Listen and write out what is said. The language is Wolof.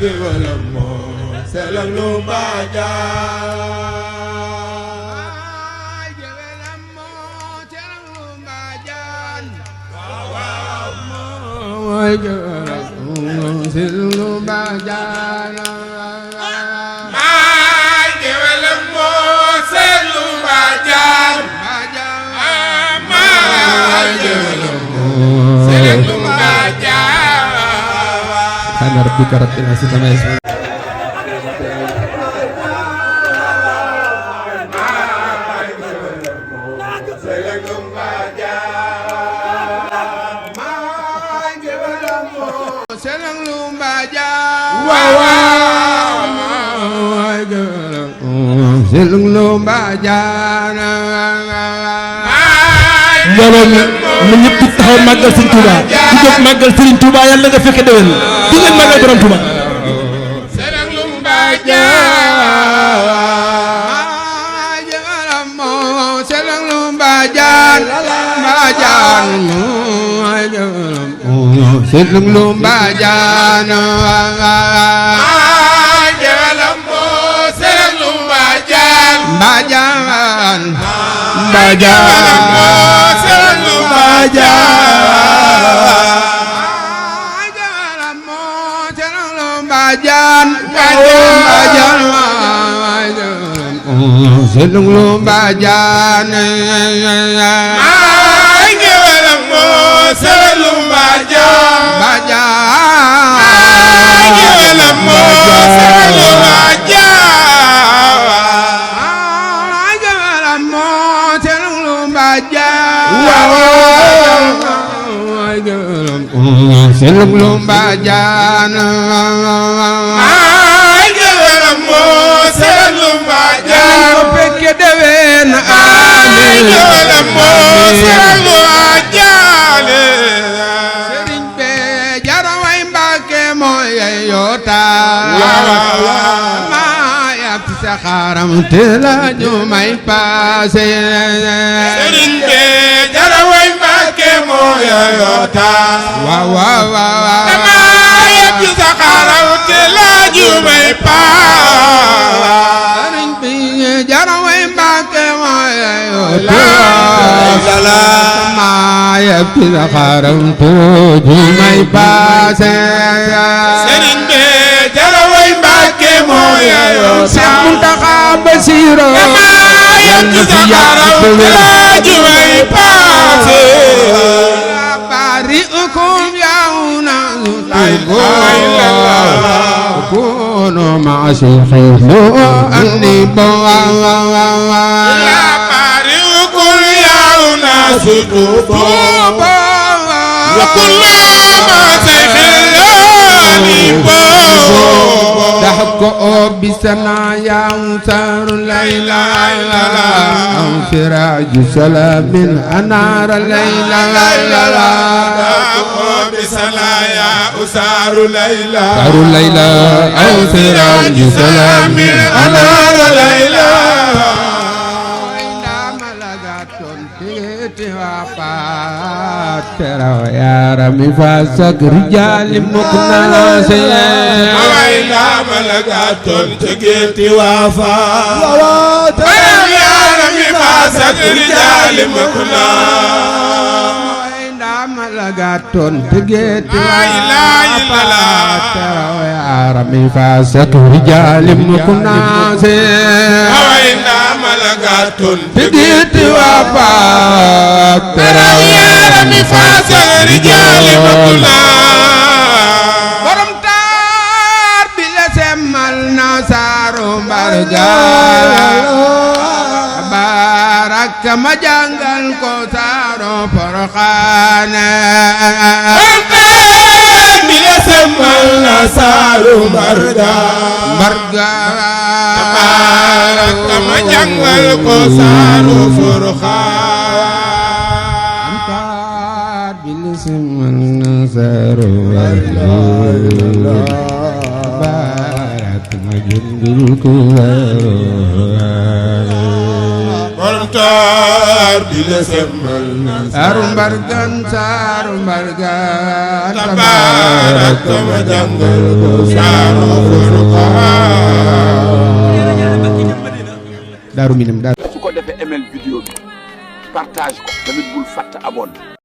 géwalam moo selal lu mbaajaan géwalam moo selal lu mbaajaan mooy géwalam moo selal lu mbaajaan géwalam moo selal lu mbaajaan géwalam moo selal lu mbaajaan Subhana rabbika rabbil izzati amma yasifun mbooloo mi na ñëpp di taxaw màggal Sëriñ Touba di jóg màggal Sëriñ Touba yàlla nga fekke déwén di ngeen màggal borom Touba selung lu mbaajaan géwalam moo selal lu mbaajaan mbaajaan géwalam moo selal lu mbaajaan géwalam moo selung lu mbaajaan selung lu mbaajaan géwalam moo selal lu mbaajaan géwalam moo selal lu mbaajaan géwalam moo selung lu mbaajaan selung lu mbaajaan géwalam moo selal lu mbaajaan fekke déwén amiin géwalam moo selal lu mbaajaan Sëriñ be jaraway Mbàkke mooy yoota maa yab ci sa xaram te la ñu may paase Sëriñ be jaraway Mbàkke mooy yoota waaw waaw waaw maa yab ci sa xaram te la ñu may paase Sëriñ bi jaraway Mbàkke mooy yoota maa yab ci sa xaram te ñu may paase Sëriñ be jaraway Mbàkke mooy yoota Seex Muntaxa Basiru maa yab ci sa xaram te la ñu may paase bari'ukum yauna kunu ma'a shaykhi anni تحكوا بسنا يا أنصار الليلة أو سراج سلام أنار الليلة تحكوا بسنا يا أنصار الليلة أنصار الليلة أو سراج سلام أنار الليلة ترى يا رمي فاسق رجال مقناصي أوينا ملقات تجيتي وافا يا رمي فاسق رجال مقناصي malagaton tegeti la ya rami fasak rijalim kunase awaina malagaton tegeti wapa ya rami fasak rijalim kunase borom tar bila semal nasaru barga kama jàngal ko saaro Porokhane mi la semal na saaru mbarga kama jàngal ko saaro Porokhane mi la semal na saaro mbarga kama jàngal ko saaro di la semmal na saaru mbargan saaru mbargan tabaarak ma jàngal ko saaru Furqaan daaru minam daaru su ko defee ML vidéo bi partage ko tamit bul fàtte abonné